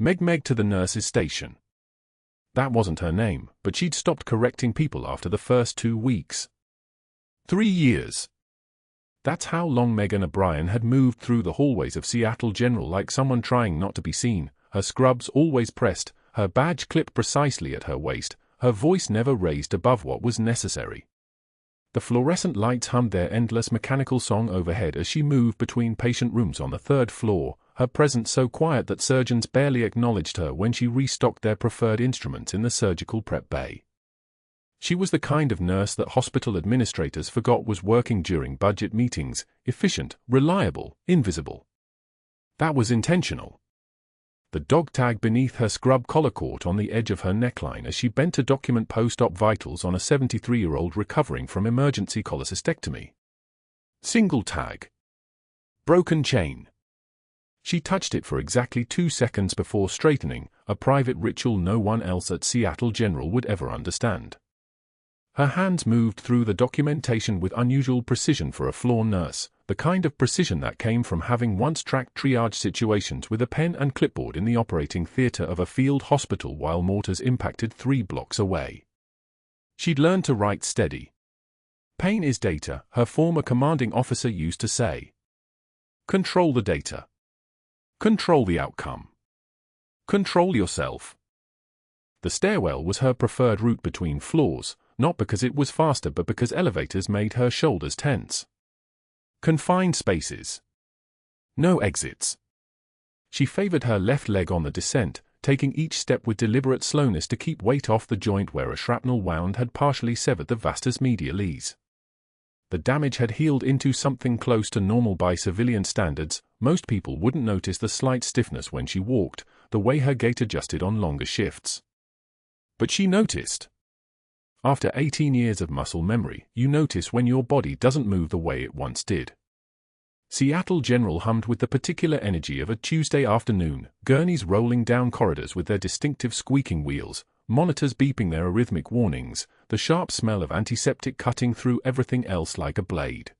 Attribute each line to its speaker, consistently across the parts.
Speaker 1: Meg to the nurse's station. That wasn't her name, but she'd stopped correcting people after the first 2 weeks. 3 years. That's how long Megan O'Brien had moved through the hallways of Seattle General like someone trying not to be seen, her scrubs always pressed, her badge clipped precisely at her waist, her voice never raised above what was necessary. The fluorescent lights hummed their endless mechanical song overhead as she moved between patient rooms on the 3rd floor, her presence so quiet that surgeons barely acknowledged her when she restocked their preferred instruments in the surgical prep bay. She was the kind of nurse that hospital administrators forgot was working during budget meetings, efficient, reliable, invisible. That was intentional. The dog tag beneath her scrub collar caught on the edge of her neckline as she bent to document post-op vitals on a 73-year-old recovering from emergency cholecystectomy. Single tag. Broken chain. She touched it for exactly 2 seconds before straightening, a private ritual no one else at Seattle General would ever understand. Her hands moved through the documentation with unusual precision for a floor nurse, the kind of precision that came from having once tracked triage situations with a pen and clipboard in the operating theater of a field hospital while mortars impacted 3 blocks away. She'd learned to write steady. Pain is data, her former commanding officer used to say. Control the data. Control the outcome. Control yourself. The stairwell was her preferred route between floors, not because it was faster but because elevators made her shoulders tense. Confined spaces. No exits. She favored her left leg on the descent, taking each step with deliberate slowness to keep weight off the joint where a shrapnel wound had partially severed the vastus medialis. The damage had healed into something close to normal by civilian standards. Most people wouldn't notice the slight stiffness when she walked, the way her gait adjusted on longer shifts. But she noticed. After 18 years of muscle memory, you notice when your body doesn't move the way it once did. Seattle General hummed with the particular energy of a Tuesday afternoon, gurneys rolling down corridors with their distinctive squeaking wheels, monitors beeping their arrhythmic warnings, the sharp smell of antiseptic cutting through everything else like a blade.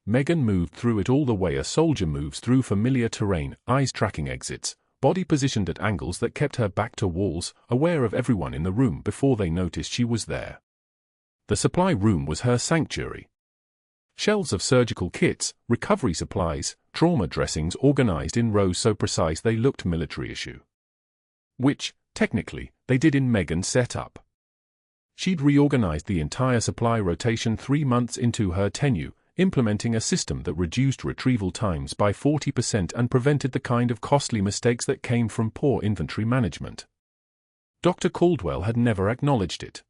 Speaker 1: Megan moved through it all the way a soldier moves through familiar terrain, eyes tracking exits, body positioned at angles that kept her back to walls, aware of everyone in the room before they noticed she was there. The supply room was her sanctuary. Shelves of surgical kits, recovery supplies, trauma dressings organized in rows so precise they looked military issue. Which, technically, they did in Megan's setup. She'd reorganized the entire supply rotation 3 months into her tenure, implementing a system that reduced retrieval times by 40% and prevented the kind of costly mistakes that came from poor inventory management. Dr. Caldwell had never acknowledged it.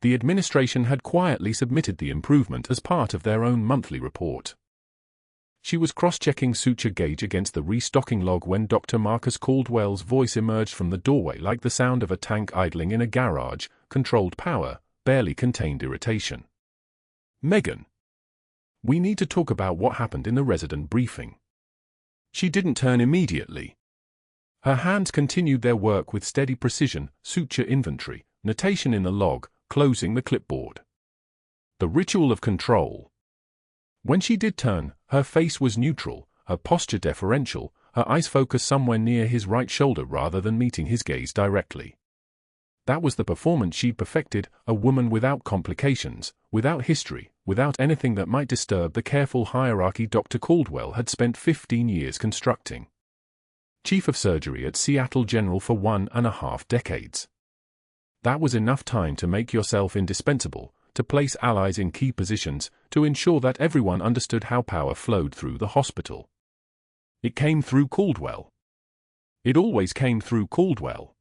Speaker 1: The administration had quietly submitted the improvement as part of their own monthly report. She was cross-checking suture gauge against the restocking log when Dr. Marcus Caldwell's voice emerged from the doorway like the sound of a tank idling in a garage, controlled power, barely contained irritation. Megan. We need to talk about what happened in the resident briefing. She didn't turn immediately. Her hands continued their work with steady precision, suture inventory, notation in the log, closing the clipboard. The ritual of control. When she did turn, her face was neutral, her posture deferential, her eyes focused somewhere near his right shoulder rather than meeting his gaze directly. That was the performance she'd perfected, a woman without complications, without history, without anything that might disturb the careful hierarchy Dr. Caldwell had spent 15 years constructing. Chief of Surgery at Seattle General for 1.5 decades. That was enough time to make yourself indispensable, to place allies in key positions, to ensure that everyone understood how power flowed through the hospital. It came through Caldwell. It always came through Caldwell.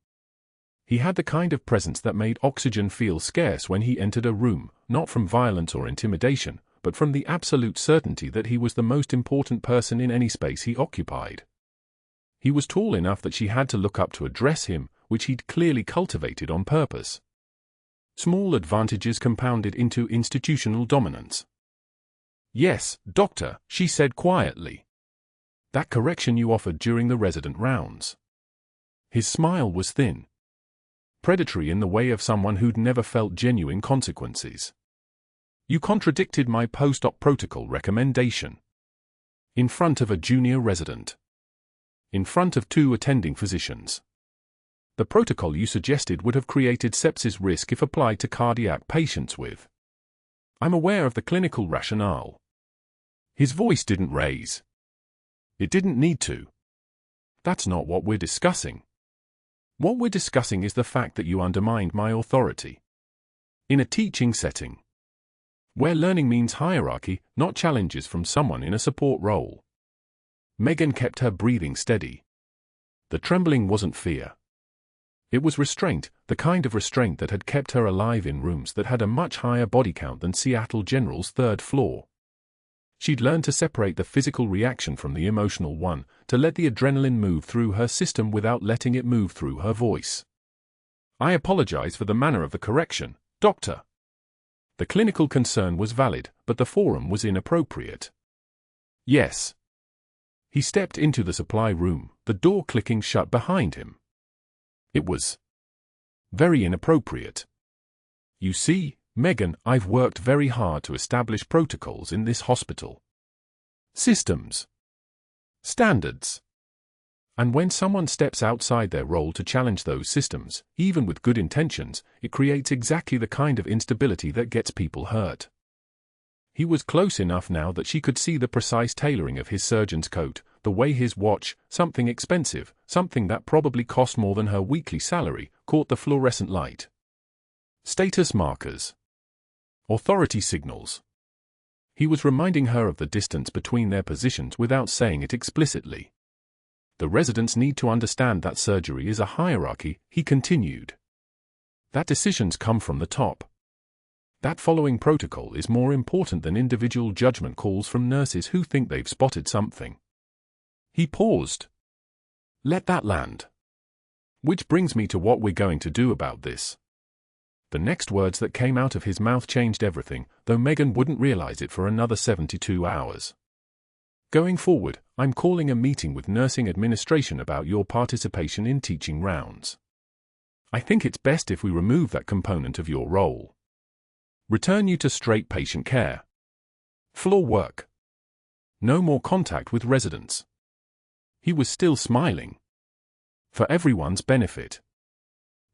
Speaker 1: He had the kind of presence that made oxygen feel scarce when he entered a room, not from violence or intimidation, but from the absolute certainty that he was the most important person in any space he occupied. He was tall enough that she had to look up to address him, which he'd clearly cultivated on purpose. Small advantages compounded into institutional dominance. "Yes, doctor," she said quietly. "That correction you offered during the resident rounds." His smile was thin. Predatory in the way of someone who'd never felt genuine consequences. "You contradicted my post-op protocol recommendation. In front of a junior resident." in front of 2 attending physicians. The protocol you suggested would have created sepsis risk if applied to cardiac patients with. I'm aware of the clinical rationale. His voice didn't raise. It didn't need to. That's not what we're discussing. What we're discussing is the fact that you undermined my authority. In a teaching setting, where learning means hierarchy, not challenges from someone in a support role. Megan kept her breathing steady. The trembling wasn't fear. It was restraint, the kind of restraint that had kept her alive in rooms that had a much higher body count than Seattle General's 3rd floor. She'd learned to separate the physical reaction from the emotional one, to let the adrenaline move through her system without letting it move through her voice. I apologize for the manner of the correction, Doctor. The clinical concern was valid, but the forum was inappropriate. Yes. He stepped into the supply room, the door clicking shut behind him. It was very inappropriate. You see, Megan, I've worked very hard to establish protocols in this hospital. Systems. Standards. And when someone steps outside their role to challenge those systems, even with good intentions, it creates exactly the kind of instability that gets people hurt. He was close enough now that she could see the precise tailoring of his surgeon's coat, the way his watch, something expensive, something that probably cost more than her weekly salary, caught the fluorescent light. Status markers. Authority signals. He was reminding her of the distance between their positions without saying it explicitly. The residents need to understand that surgery is a hierarchy, he continued. That decisions come from the top. That following protocol is more important than individual judgment calls from nurses who think they've spotted something. He paused. Let that land. Which brings me to what we're going to do about this. The next words that came out of his mouth changed everything, though Megan wouldn't realize it for another 72 hours. Going forward, I'm calling a meeting with nursing administration about your participation in teaching rounds. I think it's best if we remove that component of your role. Return you to straight patient care. Floor work. No more contact with residents. He was still smiling. For everyone's benefit.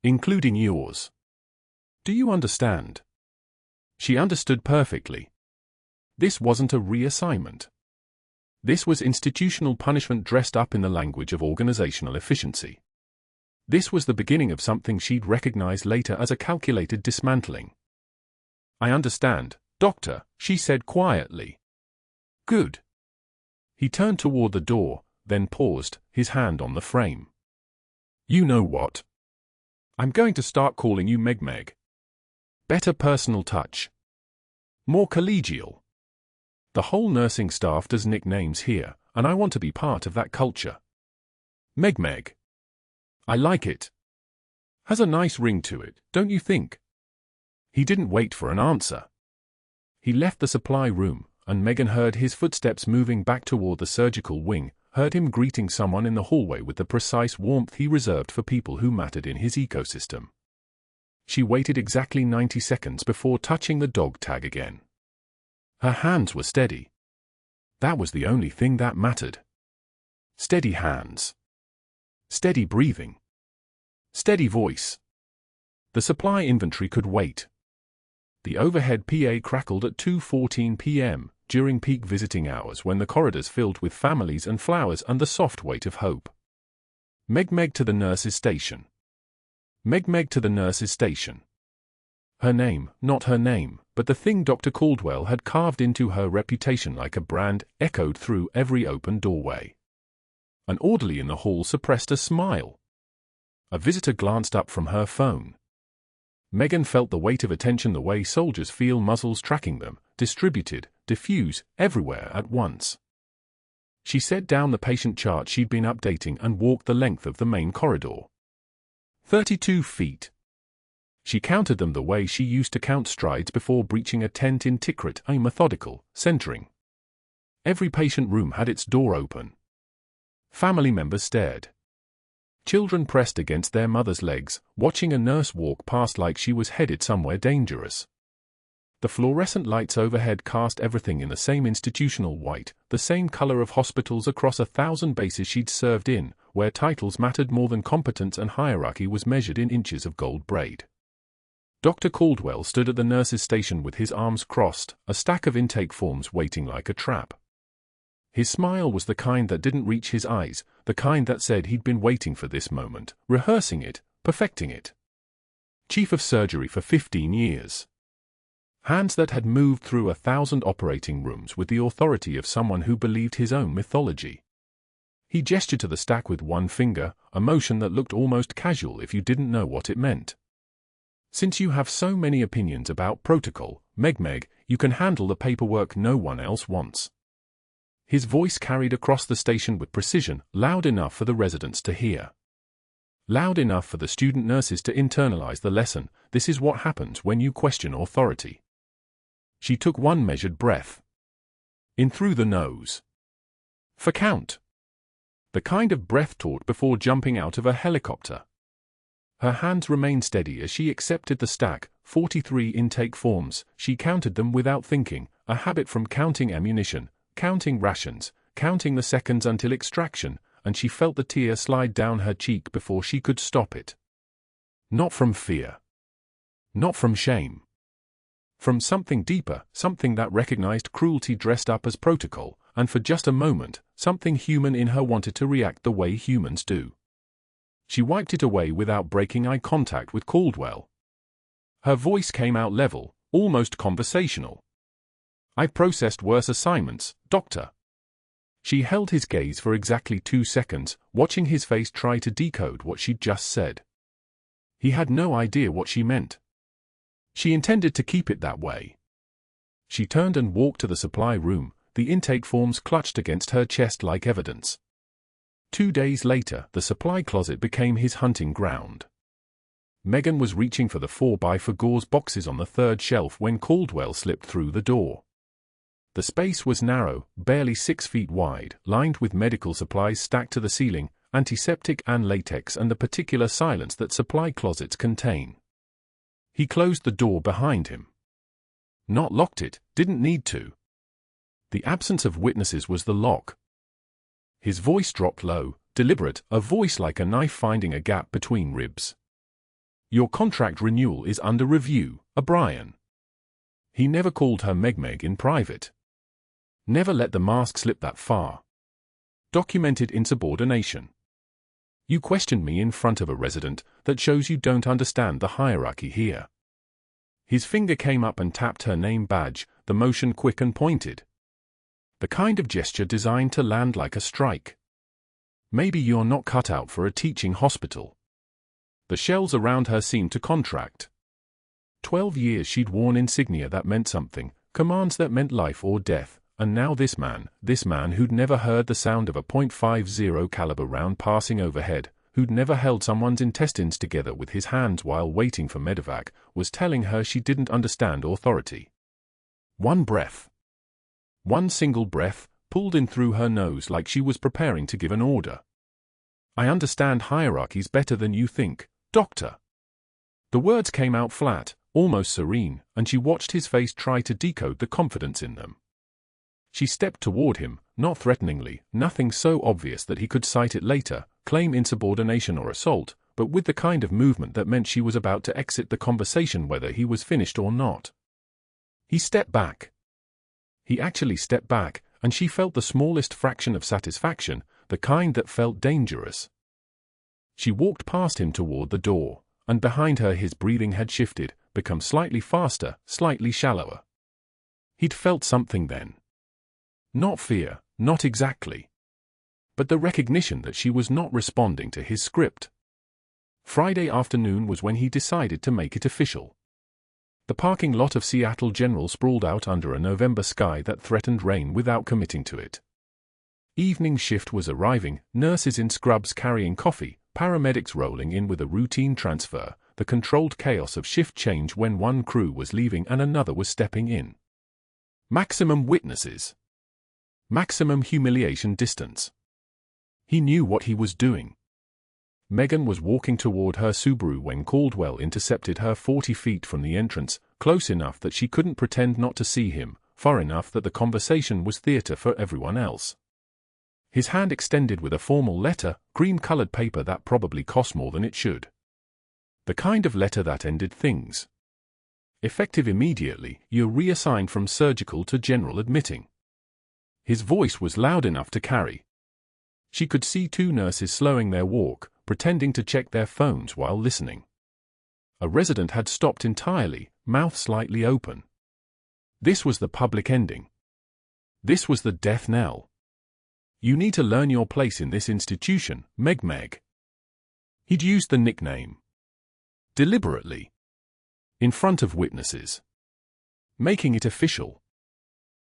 Speaker 1: Including yours. Do you understand? She understood perfectly. This wasn't a reassignment. This was institutional punishment dressed up in the language of organizational efficiency. This was the beginning of something she'd recognize later as a calculated dismantling. I understand, Doctor, she said quietly. Good. He turned toward the door, then paused, his hand on the frame. You know what? I'm going to start calling you Meg. Better personal touch. More collegial. The whole nursing staff does nicknames here, and I want to be part of that culture. Meg. I like it. Has a nice ring to it, don't you think? He didn't wait for an answer. He left the supply room, and Megan heard his footsteps moving back toward the surgical wing, heard him greeting someone in the hallway with the precise warmth he reserved for people who mattered in his ecosystem. She waited exactly 90 seconds before touching the dog tag again. Her hands were steady. That was the only thing that mattered. Steady hands. Steady breathing. Steady voice. The supply inventory could wait. The overhead PA crackled at 2:14 p.m., during peak visiting hours when the corridors filled with families and flowers and the soft weight of hope. Meg to the nurse's station. Meg to the nurse's station. Her name, not her name, but the thing Dr. Caldwell had carved into her reputation like a brand, echoed through every open doorway. An orderly in the hall suppressed a smile. A visitor glanced up from her phone. Megan felt the weight of attention the way soldiers feel muzzles tracking them, distributed, diffuse, everywhere at once. She set down the patient chart she'd been updating and walked the length of the main corridor. 32 feet. She counted them the way she used to count strides before breaching a tent in Tikrit, methodical, centering. Every patient room had its door open. Family members stared. Children pressed against their mother's legs, watching a nurse walk past like she was headed somewhere dangerous. The fluorescent lights overhead cast everything in the same institutional white, the same color of hospitals across 1,000 bases she'd served in, where titles mattered more than competence and hierarchy was measured in inches of gold braid. Dr. Caldwell stood at the nurse's station with his arms crossed, a stack of intake forms waiting like a trap. His smile was the kind that didn't reach his eyes, the kind that said he'd been waiting for this moment, rehearsing it, perfecting it. Chief of surgery for 15 years. Hands that had moved through 1,000 operating rooms with the authority of someone who believed his own mythology. He gestured to the stack with one finger, a motion that looked almost casual if you didn't know what it meant. Since you have so many opinions about protocol, Meg, you can handle the paperwork no one else wants. His voice carried across the station with precision, loud enough for the residents to hear. Loud enough for the student nurses to internalize the lesson. This is what happens when you question authority. She took one measured breath. In through the nose. For count. The kind of breath taught before jumping out of a helicopter. Her hands remained steady as she accepted the stack, 43 intake forms. She counted them without thinking, a habit from counting ammunition, counting rations, counting the seconds until extraction, and she felt the tear slide down her cheek before she could stop it. Not from fear. Not from shame. From something deeper, something that recognized cruelty dressed up as protocol, and for just a moment, something human in her wanted to react the way humans do. She wiped it away without breaking eye contact with Caldwell. Her voice came out level, almost conversational. I processed worse assignments, Doctor. She held his gaze for exactly 2 seconds, watching his face try to decode what she'd just said. He had no idea what she meant. She intended to keep it that way. She turned and walked to the supply room, the intake forms clutched against her chest like evidence. 2 days later, the supply closet became his hunting ground. Megan was reaching for the 4x4 gauze boxes on the 3rd shelf when Caldwell slipped through the door. The space was narrow, barely 6 feet wide, lined with medical supplies stacked to the ceiling, antiseptic and latex, and the particular silence that supply closets contain. He closed the door behind him. Not locked it, didn't need to. The absence of witnesses was the lock. His voice dropped low, deliberate, a voice like a knife finding a gap between ribs. Your contract renewal is under review, O'Brien. He never called her Meg in private. Never let the mask slip that far. Documented insubordination. You questioned me in front of a resident, that shows you don't understand the hierarchy here. His finger came up and tapped her name badge, the motion quick and pointed. The kind of gesture designed to land like a strike. Maybe you're not cut out for a teaching hospital. The shells around her seemed to contract. 12 years she'd worn insignia that meant something, commands that meant life or death, and now this man who'd never heard the sound of a .50 caliber round passing overhead, who'd never held someone's intestines together with his hands while waiting for medevac, was telling her she didn't understand authority. One breath. One single breath, pulled in through her nose like she was preparing to give an order. I understand hierarchies better than you think, Doctor. The words came out flat, almost serene, and she watched his face try to decode the confidence in them. She stepped toward him, not threateningly, nothing so obvious that he could cite it later, claim insubordination or assault, but with the kind of movement that meant she was about to exit the conversation whether he was finished or not. He stepped back. He actually stepped back, and she felt the smallest fraction of satisfaction, the kind that felt dangerous. She walked past him toward the door, and behind her his breathing had shifted, become slightly faster, slightly shallower. He'd felt something then. Not fear, not exactly. But the recognition that she was not responding to his script. Friday afternoon was when he decided to make it official. The parking lot of Seattle General sprawled out under a November sky that threatened rain without committing to it. Evening shift was arriving, nurses in scrubs carrying coffee, paramedics rolling in with a routine transfer, the controlled chaos of shift change when one crew was leaving and another was stepping in. Maximum witnesses. Maximum humiliation distance. He knew what he was doing. Megan was walking toward her Subaru when Caldwell intercepted her 40 feet from the entrance, close enough that she couldn't pretend not to see him, far enough that the conversation was theater for everyone else. His hand extended with a formal letter, cream-colored paper that probably cost more than it should. The kind of letter that ended things. Effective immediately, you're reassigned from surgical to general admitting. His voice was loud enough to carry. She could see two nurses slowing their walk, pretending to check their phones while listening. A resident had stopped entirely, mouth slightly open. This was the public ending. This was the death knell. You need to learn your place in this institution, Meg. He'd used the nickname. Deliberately. In front of witnesses. Making it official.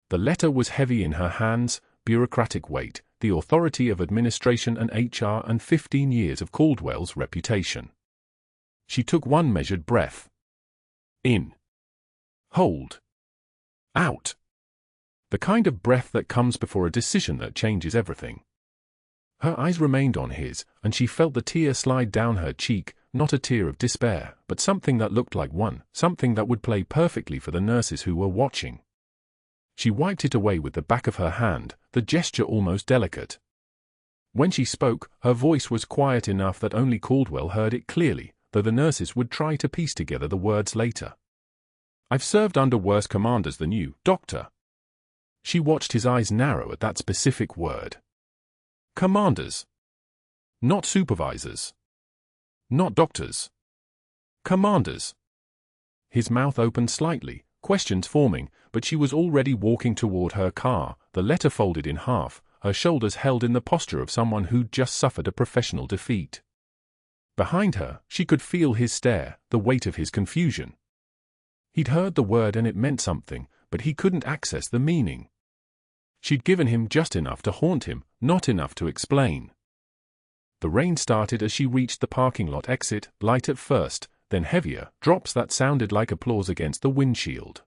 Speaker 1: The letter was heavy in her hands, bureaucratic weight, the authority of administration and HR, and 15 years of Caldwell's reputation. She took one measured breath. In. Hold. Out. The kind of breath that comes before a decision that changes everything. Her eyes remained on his, and she felt the tear slide down her cheek, not a tear of despair, but something that looked like one, something that would play perfectly for the nurses who were watching. She wiped it away with the back of her hand, the gesture almost delicate. When she spoke, her voice was quiet enough that only Caldwell heard it clearly, though the nurses would try to piece together the words later. I've served under worse commanders than you, Doctor. She watched his eyes narrow at that specific word. Commanders. Not supervisors. Not doctors. Commanders. His mouth opened slightly, questions forming, but she was already walking toward her car, the letter folded in half, her shoulders held in the posture of someone who'd just suffered a professional defeat. Behind her, she could feel his stare, the weight of his confusion. He'd heard the word and it meant something, but he couldn't access the meaning. She'd given him just enough to haunt him, not enough to explain. The rain started as she reached the parking lot exit, light at first, then heavier, drops that sounded like applause against the windshield.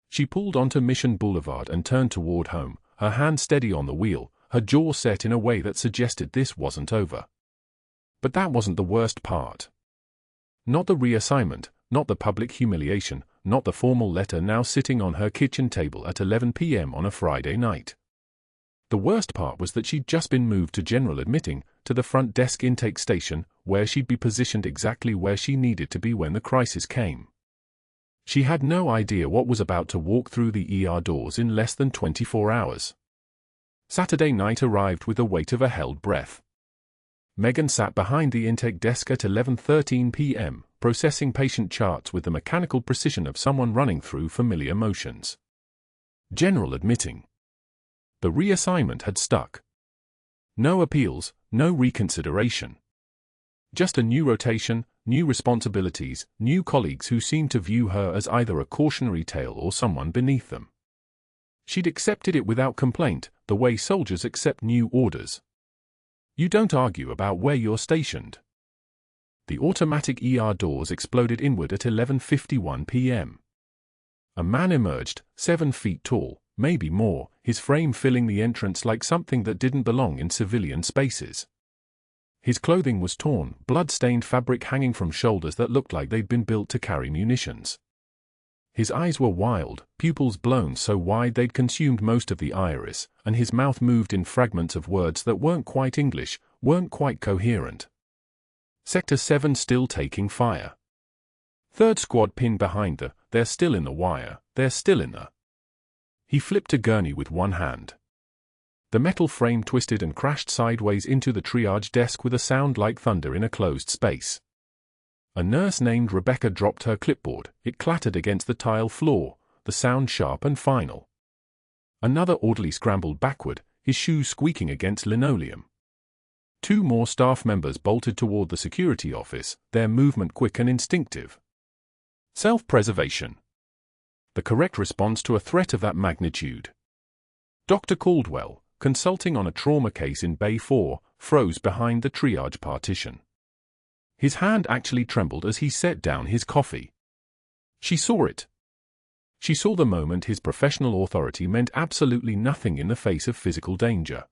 Speaker 1: She pulled onto Mission Boulevard and turned toward home, her hand steady on the wheel, her jaw set in a way that suggested this wasn't over. But that wasn't the worst part. Not the reassignment, not the public humiliation, not the formal letter now sitting on her kitchen table at 11 p.m. on a Friday night. The worst part was that she'd just been moved to general admitting, to the front desk intake station, where she'd be positioned exactly where she needed to be when the crisis came. She had no idea what was about to walk through the ER doors in less than 24 hours. Saturday night arrived with the weight of a held breath. Megan sat behind the intake desk at 11:13 p.m., processing patient charts with the mechanical precision of someone running through familiar motions. General admitting. The reassignment had stuck. No appeals, no reconsideration. Just a new rotation, new responsibilities, new colleagues who seemed to view her as either a cautionary tale or someone beneath them. She'd accepted it without complaint, the way soldiers accept new orders. You don't argue about where you're stationed. The automatic ER doors exploded inward at 11:51 p.m. A man emerged, 7 feet tall, maybe more, his frame filling the entrance like something that didn't belong in civilian spaces. His clothing was torn, blood-stained fabric hanging from shoulders that looked like they'd been built to carry munitions. His eyes were wild, pupils blown so wide they'd consumed most of the iris, and his mouth moved in fragments of words that weren't quite English, weren't quite coherent. Sector 7 still taking fire. Third squad pinned behind they're still in the wire, they're still in the... He flipped a gurney with one hand. The metal frame twisted and crashed sideways into the triage desk with a sound like thunder in a closed space. A nurse named Rebecca dropped her clipboard, it clattered against the tile floor, the sound sharp and final. Another orderly scrambled backward, his shoes squeaking against linoleum. 2 more staff members bolted toward the security office, their movement quick and instinctive. Self-preservation. The correct response to a threat of that magnitude. Dr. Caldwell, consulting on a trauma case in Bay 4, froze behind the triage partition. His hand actually trembled as he set down his coffee. She saw it. She saw the moment his professional authority meant absolutely nothing in the face of physical danger.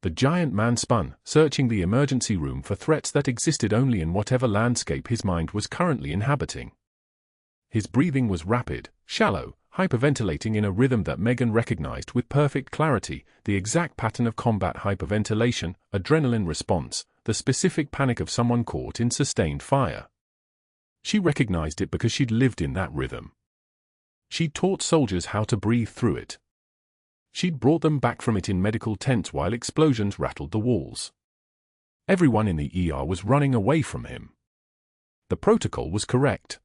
Speaker 1: The giant man spun, searching the emergency room for threats that existed only in whatever landscape his mind was currently inhabiting. His breathing was rapid, shallow, hyperventilating in a rhythm that Megan recognized with perfect clarity, the exact pattern of combat hyperventilation, adrenaline response, the specific panic of someone caught in sustained fire. She recognized it because she'd lived in that rhythm. She'd taught soldiers how to breathe through it. She'd brought them back from it in medical tents while explosions rattled the walls. Everyone in the ER was running away from him. The protocol was correct.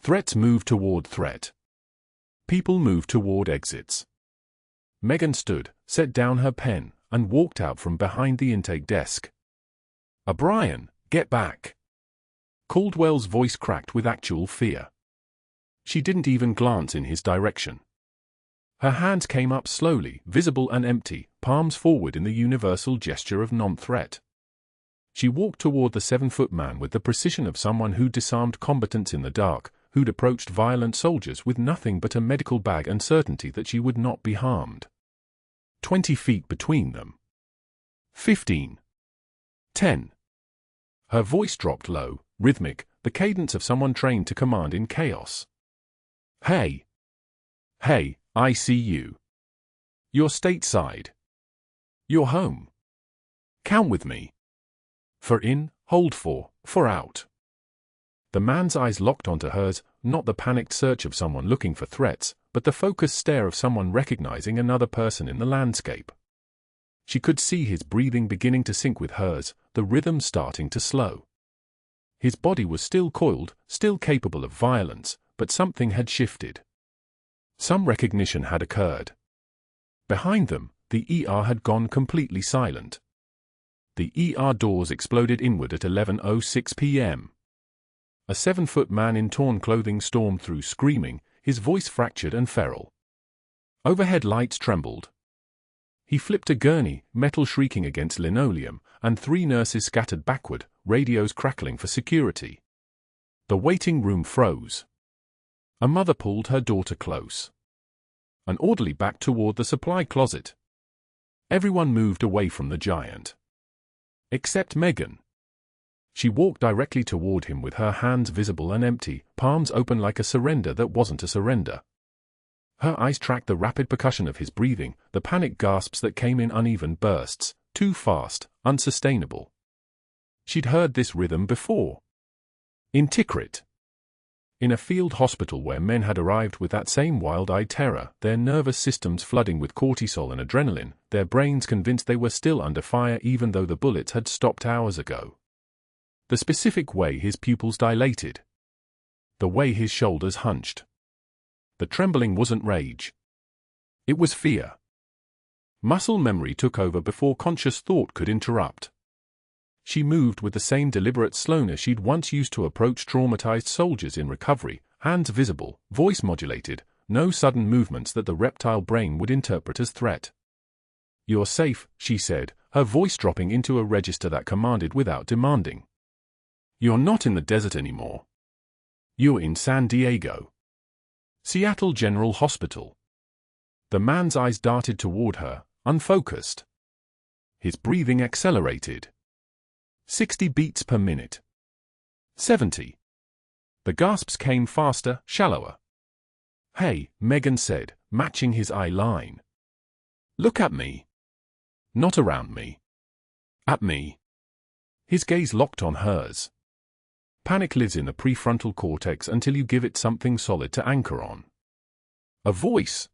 Speaker 1: Threats moved toward threat. People moved toward exits. Megan stood, set down her pen, and walked out from behind the intake desk. "O'Brien, get back!" Caldwell's voice cracked with actual fear. She didn't even glance in his direction. Her hands came up slowly, visible and empty, palms forward in the universal gesture of non-threat. She walked toward the 7-foot man with the precision of someone who'd disarmed combatants in the dark, who'd approached violent soldiers with nothing but a medical bag and certainty that she would not be harmed. 20 feet between them. 15. 10. Her voice dropped low, rhythmic, the cadence of someone trained to command in chaos. "Hey! Hey, I see you. You're stateside. You're home. Count with me. For in, hold for out." The man's eyes locked onto hers, not the panicked search of someone looking for threats, but the focused stare of someone recognizing another person in the landscape. She could see his breathing beginning to sync with hers, the rhythm starting to slow. His body was still coiled, still capable of violence, but something had shifted. Some recognition had occurred. Behind them, the ER had gone completely silent. The ER doors exploded inward at 11:06 p.m. A 7-foot man in torn clothing stormed through screaming, his voice fractured and feral. Overhead lights trembled. He flipped a gurney, metal shrieking against linoleum, and 3 nurses scattered backward, radios crackling for security. The waiting room froze. A mother pulled her daughter close. An orderly backed toward the supply closet. Everyone moved away from the giant. Except Megan. She walked directly toward him with her hands visible and empty, palms open like a surrender that wasn't a surrender. Her eyes tracked the rapid percussion of his breathing, the panic gasps that came in uneven bursts, too fast, unsustainable. She'd heard this rhythm before. In Tikrit. In a field hospital where men had arrived with that same wild-eyed terror, their nervous systems flooding with cortisol and adrenaline, their brains convinced they were still under fire even though the bullets had stopped hours ago. The specific way his pupils dilated. The way his shoulders hunched. The trembling wasn't rage. It was fear. Muscle memory took over before conscious thought could interrupt. She moved with the same deliberate slowness she'd once used to approach traumatized soldiers in recovery, hands visible, voice modulated, no sudden movements that the reptile brain would interpret as threat. "You're safe," she said, her voice dropping into a register that commanded without demanding. "You're not in the desert anymore. You're in San Diego. Seattle General Hospital." The man's eyes darted toward her, unfocused. His breathing accelerated. 60 beats per minute. 70. The gasps came faster, shallower. "Hey," Megan said, matching his eye line. "Look at me. Not around me. At me." His gaze locked on hers. Panic lives in the prefrontal cortex until you give it something solid to anchor on. A voice.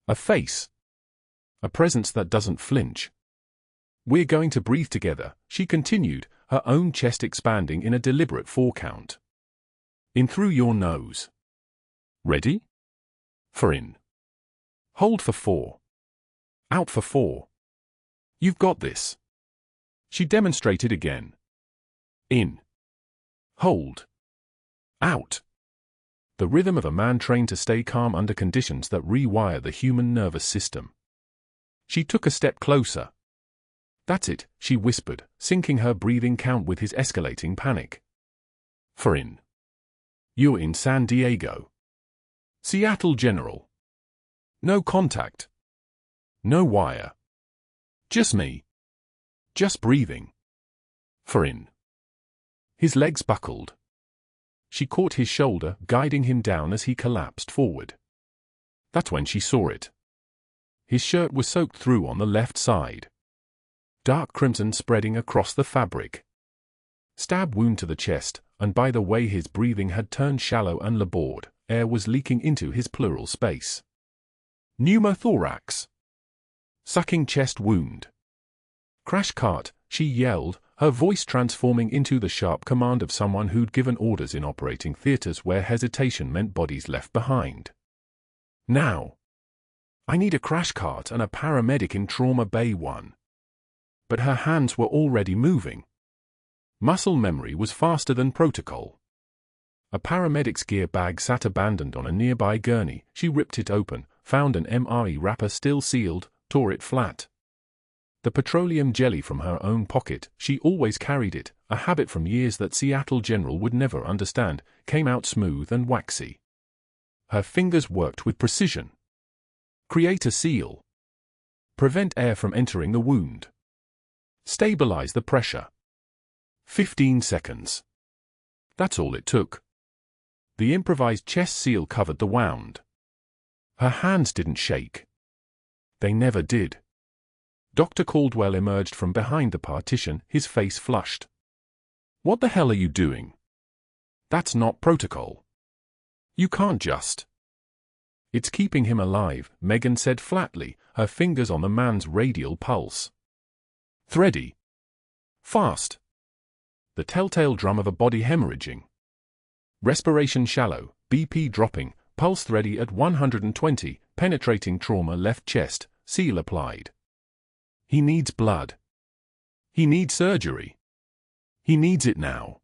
Speaker 1: A face. A presence that doesn't flinch. "We're going to breathe together," she continued, her own chest expanding in a deliberate 4-count. "In through your nose. Ready? For in. Hold for 4. Out for 4. You've got this." She demonstrated again. In. Hold. Out. The rhythm of a man trained to stay calm under conditions that rewire the human nervous system. She took a step closer. "That's it," she whispered, syncing her breathing count with his escalating panic. "For in. You're in San Diego. Seattle General. No contact. No wire. Just me. Just breathing. For in." His legs buckled. She caught his shoulder, guiding him down as he collapsed forward. That's when she saw it. His shirt was soaked through on the left side. Dark crimson spreading across the fabric. Stab wound to the chest, and by the way his breathing had turned shallow and labored, air was leaking into his pleural space. Pneumothorax. Sucking chest wound. Crash cart, she yelled, her voice transforming into the sharp command of someone who'd given orders in operating theaters where hesitation meant bodies left behind. Now. I need a crash cart and a paramedic in Trauma Bay 1. But her hands were already moving. Muscle memory was faster than protocol. A paramedic's gear bag sat abandoned on a nearby gurney. She ripped it open, found an MRE wrapper still sealed, tore it flat. The petroleum jelly from her own pocket, she always carried it, a habit from years that Seattle General would never understand, came out smooth and waxy. Her fingers worked with precision. Create a seal. Prevent air from entering the wound. Stabilize the pressure. 15 seconds. That's all it took. The improvised chest seal covered the wound. Her hands didn't shake. They never did. Dr. Caldwell emerged from behind the partition, his face flushed. What the hell are you doing? That's not protocol. You can't just. It's keeping him alive, Megan said flatly, her fingers on the man's radial pulse. Thready. Fast. The telltale drum of a body hemorrhaging. Respiration shallow, BP dropping, pulse thready at 120, penetrating trauma left chest, seal applied. He needs blood. He needs surgery. He needs it now.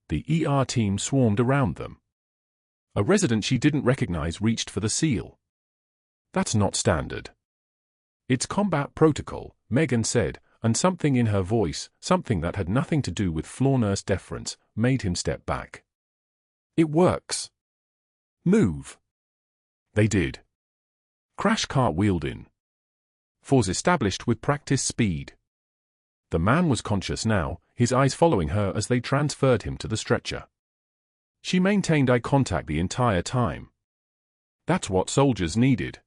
Speaker 1: The ER team swarmed around them. A resident she didn't recognize reached for the seal. That's not standard. It's combat protocol, Megan said, and something in her voice, something that had nothing to do with floor nurse deference, made him step back. It works. Move. They did. Crash cart wheeled in. Force established with practice speed. The man was conscious now, his eyes following her as they transferred him to the stretcher. She maintained eye contact the entire time. That's what soldiers needed.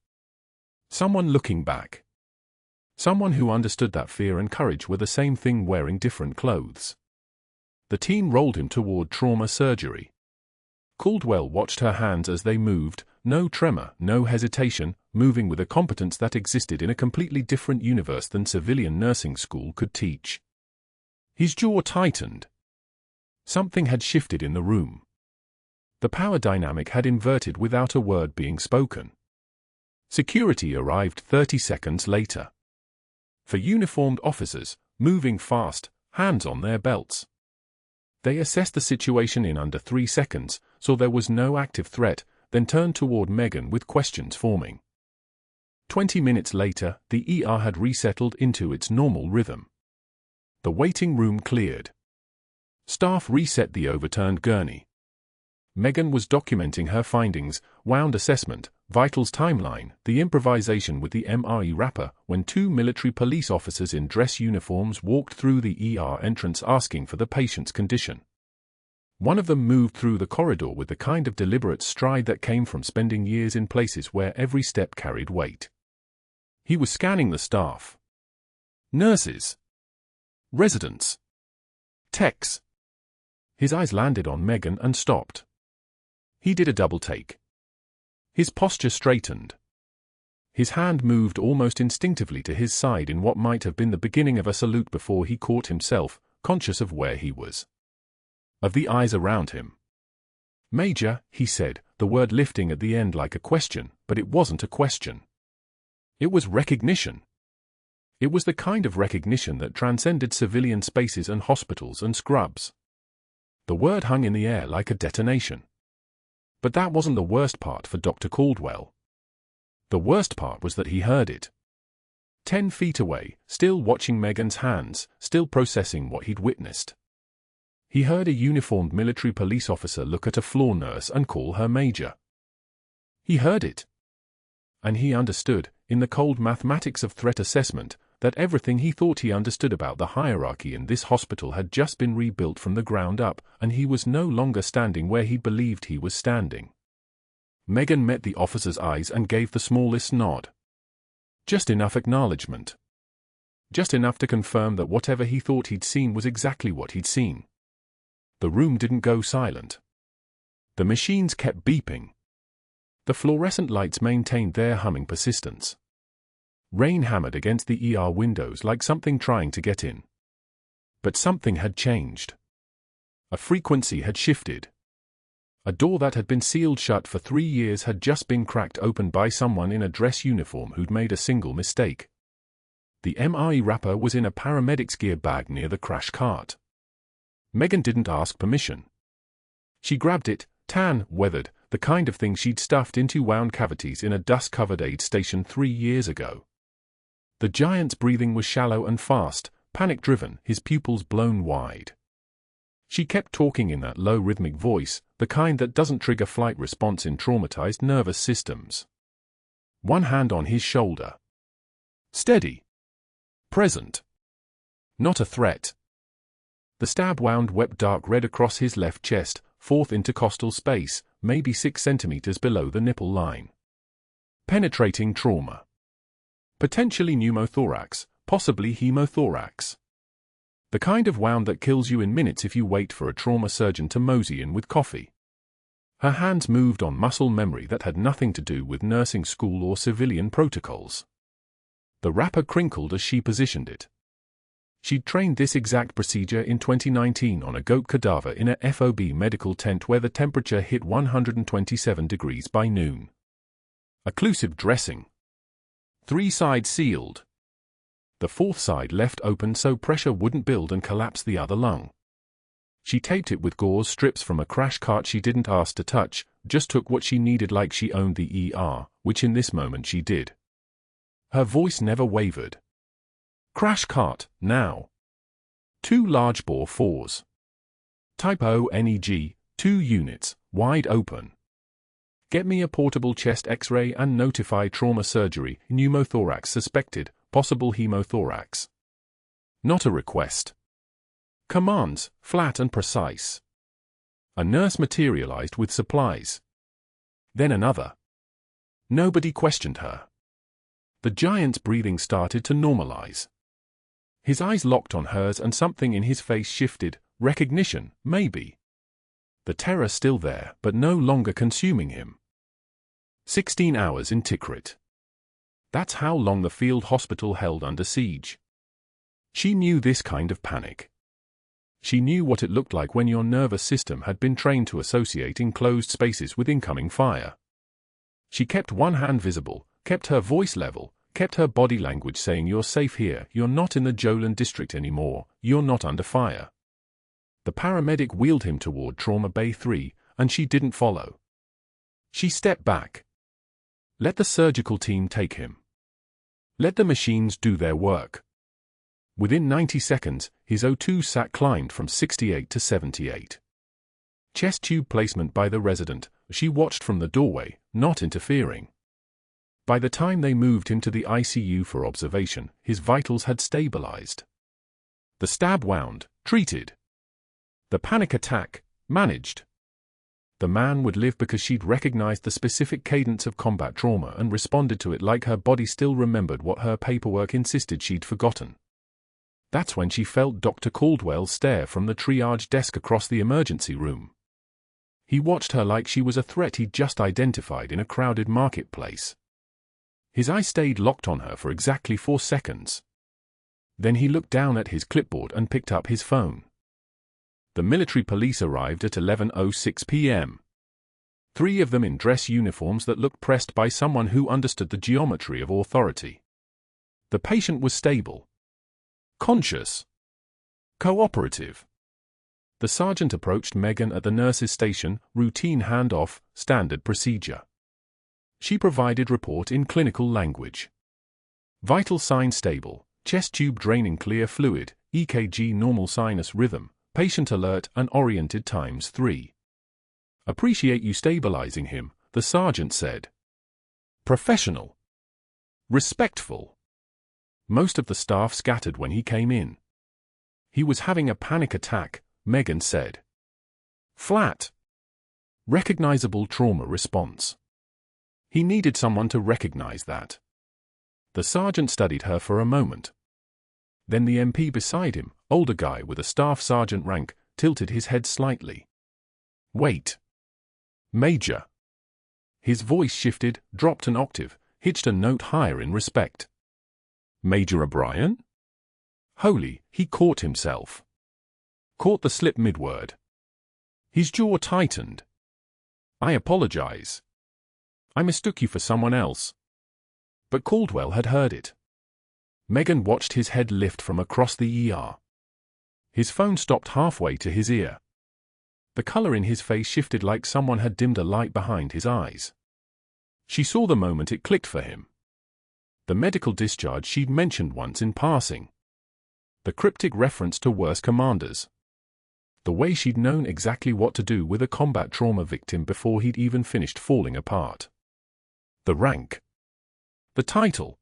Speaker 1: Someone looking back. Someone who understood that fear and courage were the same thing wearing different clothes. The team rolled him toward trauma surgery. Caldwell watched her hands as they moved, no tremor, no hesitation, moving with a competence that existed in a completely different universe than civilian nursing school could teach. His jaw tightened. Something had shifted in the room. The power dynamic had inverted without a word being spoken. Security arrived 30 seconds later. For uniformed officers, moving fast, hands on their belts. They assessed the situation in under 3 seconds, saw there was no active threat, then turned toward Megan with questions forming. 20 minutes later, the ER had resettled into its normal rhythm. The waiting room cleared. Staff reset the overturned gurney. Megan was documenting her findings, wound assessment, vitals timeline, the improvisation with the MRE wrapper, when 2 military police officers in dress uniforms walked through the ER entrance asking for the patient's condition. One of them moved through the corridor with the kind of deliberate stride that came from spending years in places where every step carried weight. He was scanning the staff. Nurses. Residents. Techs. His eyes landed on Megan and stopped. He did a double take. His posture straightened. His hand moved almost instinctively to his side in what might have been the beginning of a salute before he caught himself, conscious of where he was. Of the eyes around him. Major, he said, the word lifting at the end like a question, but it wasn't a question. It was recognition. It was the kind of recognition that transcended civilian spaces and hospitals and scrubs. The word hung in the air like a detonation. But that wasn't the worst part for Dr. Caldwell. The worst part was that he heard it. 10 feet away, still watching Megan's hands, still processing what he'd witnessed. He heard a uniformed military police officer look at a floor nurse and call her Major. He heard it. And he understood, in the cold mathematics of threat assessment, that everything he thought he understood about the hierarchy in this hospital had just been rebuilt from the ground up, and he was no longer standing where he believed he was standing. Megan met the officer's eyes and gave the smallest nod. Just enough acknowledgement. Just enough to confirm that whatever he thought he'd seen was exactly what he'd seen. The room didn't go silent. The machines kept beeping. The fluorescent lights maintained their humming persistence. Rain hammered against the ER windows like something trying to get in. But something had changed. A frequency had shifted. A door that had been sealed shut for 3 years had just been cracked open by someone in a dress uniform who'd made a single mistake. The MRE wrapper was in a paramedic's gear bag near the crash cart. Megan didn't ask permission. She grabbed it, tan, weathered, the kind of thing she'd stuffed into wound cavities in a dust-covered aid station 3 years ago. The giant's breathing was shallow and fast, panic-driven, his pupils blown wide. She kept talking in that low rhythmic voice, the kind that doesn't trigger flight response in traumatized nervous systems. One hand on his shoulder. Steady. Present. Not a threat. The stab wound wept dark red across his left chest, fourth intercostal space, maybe 6 centimeters below the nipple line. Penetrating trauma. Potentially pneumothorax, possibly hemothorax. The kind of wound that kills you in minutes if you wait for a trauma surgeon to mosey in with coffee. Her hands moved on muscle memory that had nothing to do with nursing school or civilian protocols. The wrapper crinkled as she positioned it. She'd trained this exact procedure in 2019 on a goat cadaver in a FOB medical tent where the temperature hit 127 degrees by noon. Occlusive dressing. 3 sides sealed. The 4th side left open so pressure wouldn't build and collapse the other lung. She taped it with gauze strips from a crash cart she didn't ask to touch, just took what she needed like she owned the ER, which in this moment she did. Her voice never wavered. Crash cart, now. 2 large bore 4s. Type O NEG, 2 units, wide open. Get me a portable chest X-ray and notify trauma surgery, pneumothorax suspected, possible hemothorax. Not a request. Commands, flat and precise. A nurse materialized with supplies. Then another. Nobody questioned her. The giant's breathing started to normalize. His eyes locked on hers and something in his face shifted, recognition, maybe. The terror still there, but no longer consuming him. 16 hours in Tikrit. That's how long the field hospital held under siege. She knew this kind of panic. She knew what it looked like when your nervous system had been trained to associate enclosed spaces with incoming fire. She kept one hand visible, kept her voice level, kept her body language saying you're safe here, you're not in the Jolan district anymore, you're not under fire. The paramedic wheeled him toward Trauma Bay 3, and she didn't follow. She stepped back. Let the surgical team take him. Let the machines do their work. Within 90 seconds, his O2 sat climbed from 68 to 78. Chest tube placement by the resident, she watched from the doorway, not interfering. By the time they moved him to the ICU for observation, his vitals had stabilized. The stab wound, treated. The panic attack, managed. The man would live because she'd recognized the specific cadence of combat trauma and responded to it like her body still remembered what her paperwork insisted she'd forgotten. That's when she felt Dr. Caldwell's stare from the triage desk across the emergency room. He watched her like she was a threat he'd just identified in a crowded marketplace. His eye stayed locked on her for exactly 4 seconds. Then he looked down at his clipboard and picked up his phone. The military police arrived at 11:06 p.m. 3 of them in dress uniforms that looked pressed by someone who understood the geometry of authority. The patient was stable. Conscious. Cooperative. The sergeant approached Megan at the nurse's station, routine handoff, standard procedure. She provided report in clinical language. Vital sign stable, chest tube draining clear fluid, EKG normal sinus rhythm, patient alert and oriented ×3. Appreciate you stabilizing him, the sergeant said. Professional. Respectful. Most of the staff scattered when he came in. He was having a panic attack, Megan said. Flat. Recognizable trauma response. He needed someone to recognize that. The sergeant studied her for a moment. Then the MP beside him, older guy with a staff sergeant rank, tilted his head slightly. Wait. Major. His voice shifted, dropped an octave, hitched a note higher in respect. Major O'Brien? Holy, he caught himself. Caught the slip mid-word. His jaw tightened. I apologize. I mistook you for someone else. But Caldwell had heard it. Megan watched his head lift from across the ER. His phone stopped halfway to his ear. The color in his face shifted like someone had dimmed a light behind his eyes. She saw the moment it clicked for him. The medical discharge she'd mentioned once in passing. The cryptic reference to worse commanders. The way she'd known exactly what to do with a combat trauma victim before he'd even finished falling apart. The rank. The title.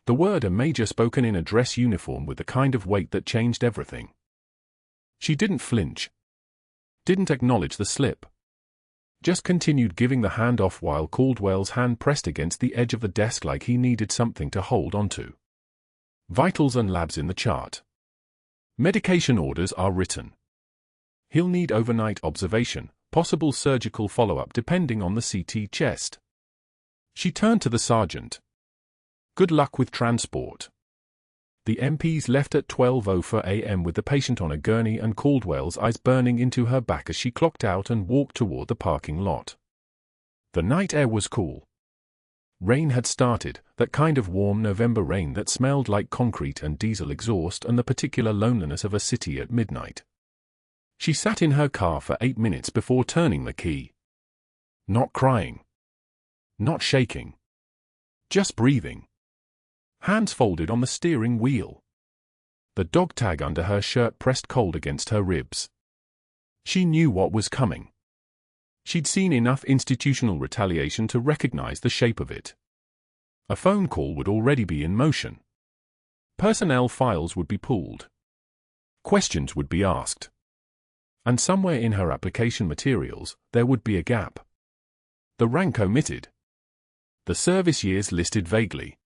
Speaker 1: The word a major spoken in a dress uniform with the kind of weight that changed everything. She didn't flinch. Didn't acknowledge the slip. Just continued giving the hand off while Caldwell's hand pressed against the edge of the desk like he needed something to hold onto. Vitals and labs in the chart. Medication orders are written. He'll need overnight observation, possible surgical follow-up depending on the CT chest. She turned to the sergeant. Good luck with transport. The MPs left at 12:04 a.m. with the patient on a gurney and Caldwell's eyes burning into her back as she clocked out and walked toward the parking lot. The night air was cool. Rain had started, that kind of warm November rain that smelled like concrete and diesel exhaust and the particular loneliness of a city at midnight. She sat in her car for 8 minutes before turning the key. Not crying. Not shaking. Just breathing. Hands folded on the steering wheel. The dog tag under her shirt pressed cold against her ribs. She knew what was coming. She'd seen enough institutional retaliation to recognize the shape of it. A phone call would already be in motion. Personnel files would be pulled. Questions would be asked. And somewhere in her application materials, there would be a gap. The rank omitted. The service years listed vaguely.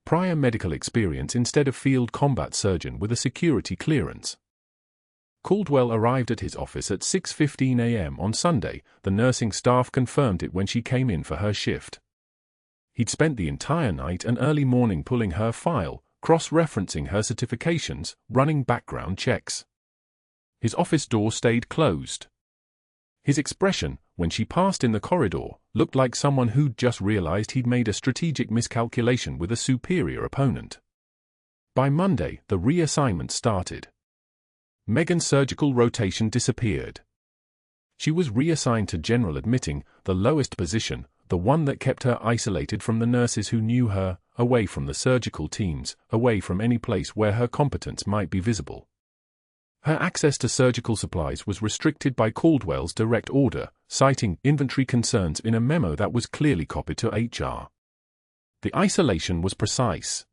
Speaker 1: Prior medical experience instead of field combat surgeon with a security clearance. Caldwell arrived at his office at 6:15 a.m. on Sunday. The nursing staff confirmed it when she came in for her shift. He'd spent the entire night and early morning pulling her file, cross-referencing her certifications, running background checks. His office door stayed closed. His expression, when she passed in the corridor, looked like someone who'd just realized he'd made a strategic miscalculation with a superior opponent. By Monday, the reassignment started. Megan's surgical rotation disappeared. She was reassigned to general admitting, the lowest position, the one that kept her isolated from the nurses who knew her, away from the surgical teams, away from any place where her competence might be visible. Her access to surgical supplies was restricted by Caldwell's direct order, citing inventory concerns in a memo that was clearly copied to HR. The isolation was precise.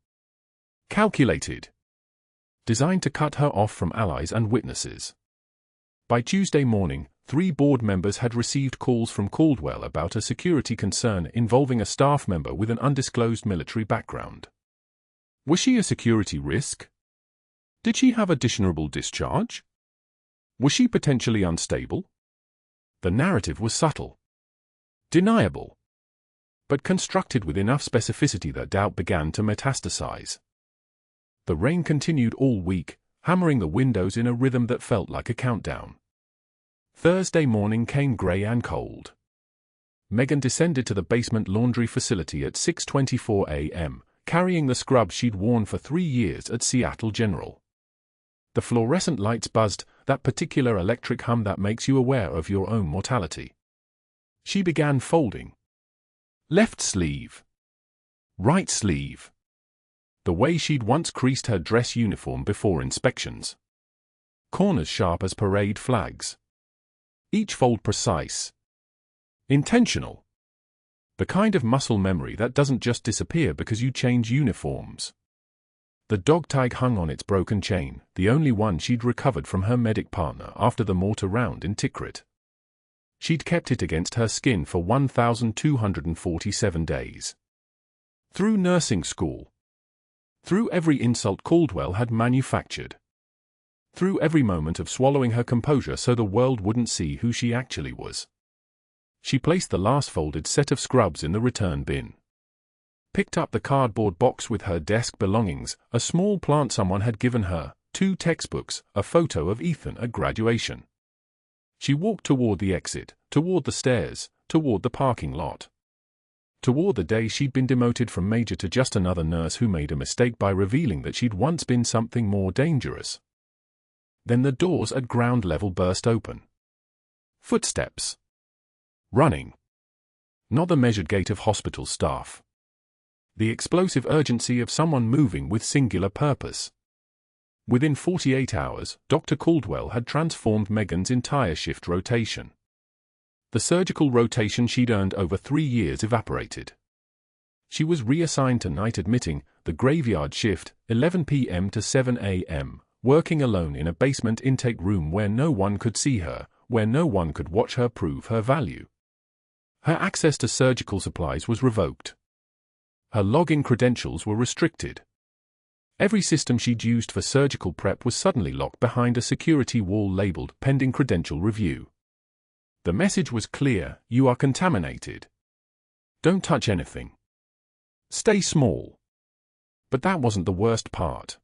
Speaker 1: Calculated. Designed to cut her off from allies and witnesses. By Tuesday morning, 3 board members had received calls from Caldwell about a security concern involving a staff member with an undisclosed military background. Was she a security risk? Did she have a dishonorable discharge? Was she potentially unstable? The narrative was subtle. Deniable. But constructed with enough specificity that doubt began to metastasize. The rain continued all week, hammering the windows in a rhythm that felt like a countdown. Thursday morning came grey and cold. Megan descended to the basement laundry facility at 6:24 a.m., carrying the scrub she'd worn for 3 years at Seattle General. The fluorescent lights buzzed, that particular electric hum that makes you aware of your own mortality. She began folding. Left sleeve. Right sleeve. The way she'd once creased her dress uniform before inspections. Corners sharp as parade flags. Each fold precise. Intentional. The kind of muscle memory that doesn't just disappear because you change uniforms. The dog tag hung on its broken chain, the only one she'd recovered from her medic partner after the mortar round in Tikrit. She'd kept it against her skin for 1,247 days. Through nursing school. Through every insult Caldwell had manufactured. Through every moment of swallowing her composure so the world wouldn't see who she actually was. She placed the last folded set of scrubs in the return bin. Picked up the cardboard box with her desk belongings, a small plant someone had given her, 2 textbooks, a photo of Ethan at graduation. She walked toward the exit, toward the stairs, toward the parking lot. Toward the day she'd been demoted from major to just another nurse who made a mistake by revealing that she'd once been something more dangerous. Then the doors at ground level burst open. Footsteps. Running. Not the measured gait of hospital staff. The explosive urgency of someone moving with singular purpose. Within 48 hours, Dr. Caldwell had transformed Megan's entire shift rotation. The surgical rotation she'd earned over 3 years evaporated. She was reassigned to night admitting, the graveyard shift, 11 p.m. to 7 a.m., working alone in a basement intake room where no one could see her, where no one could watch her prove her value. Her access to surgical supplies was revoked. Her login credentials were restricted. Every system she'd used for surgical prep was suddenly locked behind a security wall labeled pending credential review. The message was clear: you are contaminated. Don't touch anything. Stay small. But that wasn't the worst part.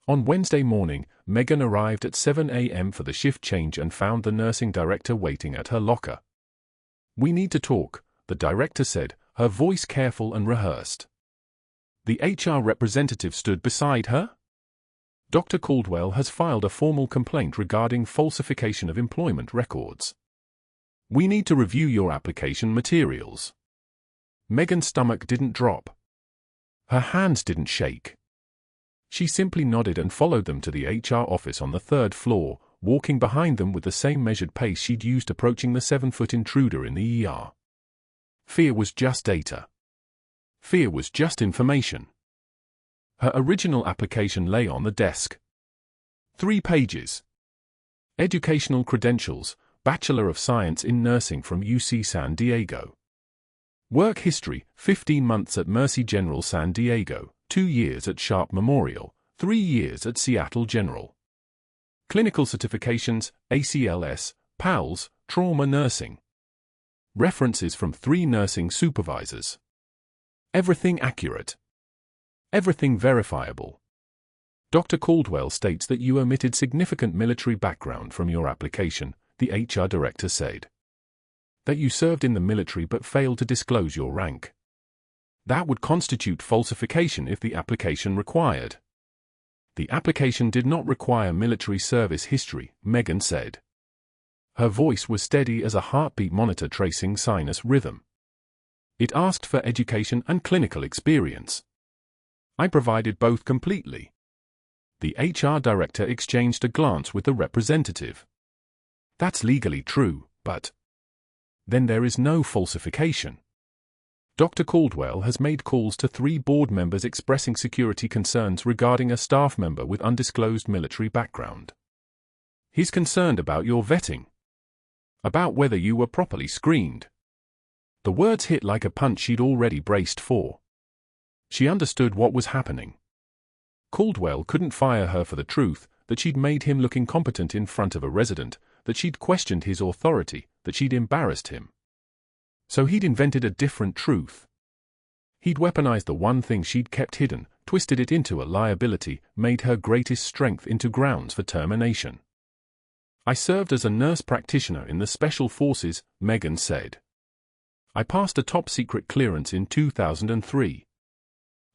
Speaker 1: On Wednesday morning, Megan arrived at 7 a.m. for the shift change and found the nursing director waiting at her locker. "We need to talk," the director said, her voice careful and rehearsed. The HR representative stood beside her. "Dr. Caldwell has filed a formal complaint regarding falsification of employment records. We need to review your application materials." Megan's stomach didn't drop. Her hands didn't shake. She simply nodded and followed them to the HR office on the 3rd floor, walking behind them with the same measured pace she'd used approaching the 7-foot intruder in the ER. Fear was just data. Fear was just information. Her original application lay on the desk. 3 pages. Educational credentials, Bachelor of Science in Nursing from UC San Diego. Work history, 15 months at Mercy General San Diego, 2 years at Sharp Memorial, 3 years at Seattle General. Clinical certifications, ACLS, PALS, Trauma Nursing. References from 3 nursing supervisors. Everything accurate. Everything verifiable. Dr. Caldwell states that you omitted significant military background from your application, the HR director said. That you served in the military but failed to disclose your rank. That would constitute falsification if the application required. The application did not require military service history, Megan said. Her voice was steady as a heartbeat monitor tracing sinus rhythm. It asked for education and clinical experience. I provided both completely. The HR director exchanged a glance with the representative. That's legally true, but then there is no falsification. Dr. Caldwell has made calls to 3 board members expressing security concerns regarding a staff member with undisclosed military background. He's concerned about your vetting. About whether you were properly screened. The words hit like a punch she'd already braced for. She understood what was happening. Caldwell couldn't fire her for the truth, that she'd made him look incompetent in front of a resident, that she'd questioned his authority, that she'd embarrassed him. So he'd invented a different truth. He'd weaponized the one thing she'd kept hidden, twisted it into a liability, made her greatest strength into grounds for termination. I served as a nurse practitioner in the Special Forces, Megan said. I passed a top-secret clearance in 2003.